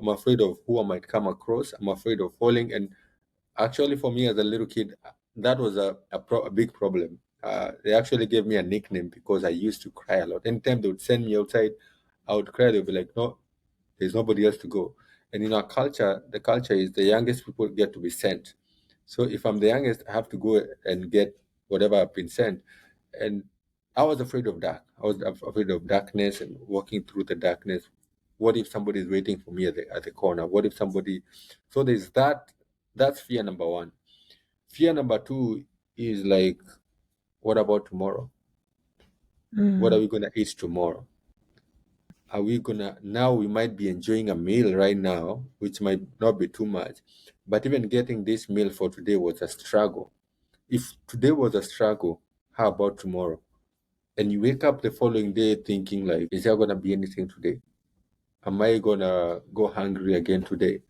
I'm afraid of who I might come across. I'm afraid of falling. And actually, for me as a little kid, that was a big problem. They actually gave me a nickname because I used to cry a lot. Anytime they would send me outside, I would cry. They'd be like, no, there's nobody else to go. And in our culture, the culture is the youngest people get to be sent. So if I'm the youngest, I have to go and get whatever I've been sent. And I was afraid of dark. I was afraid of darkness and walking through the darkness. What if somebody is waiting for me at the corner? What if somebody? So there's that. That's fear number one. Fear number two is like, what about tomorrow? What are Mm. we gonna eat tomorrow? Are we gonna now we might be enjoying a meal right now, which might not be too much, but even getting this meal for today was a struggle. If today was a struggle, how about tomorrow? And you wake up the following day thinking like, is there gonna be anything today? Am I gonna go hungry again today?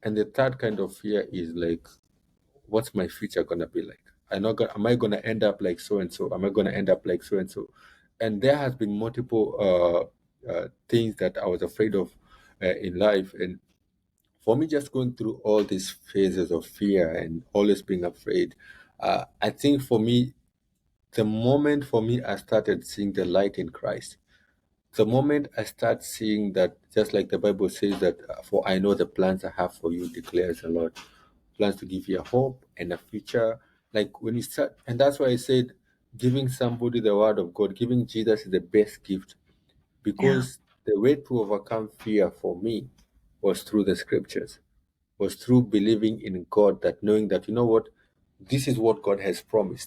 And the third kind of fear is like, what's my future gonna be like? Am I gonna end up like so and so? Am I gonna end up like so and so? And there has been multiple things that I was afraid of in life. And for me, just going through all these phases of fear and always being afraid, I think for me, the moment for me I started seeing the light in Christ, the moment I start seeing that, just like the Bible says that, for I know the plans I have for you, declares the Lord, plans to give you a hope and a future. Like when you start, and that's why I said, giving somebody the word of God, giving Jesus is the best gift, Yeah. because the way to overcome fear for me was through the scriptures, was through believing in God, that knowing that, you know what, this is what God has promised.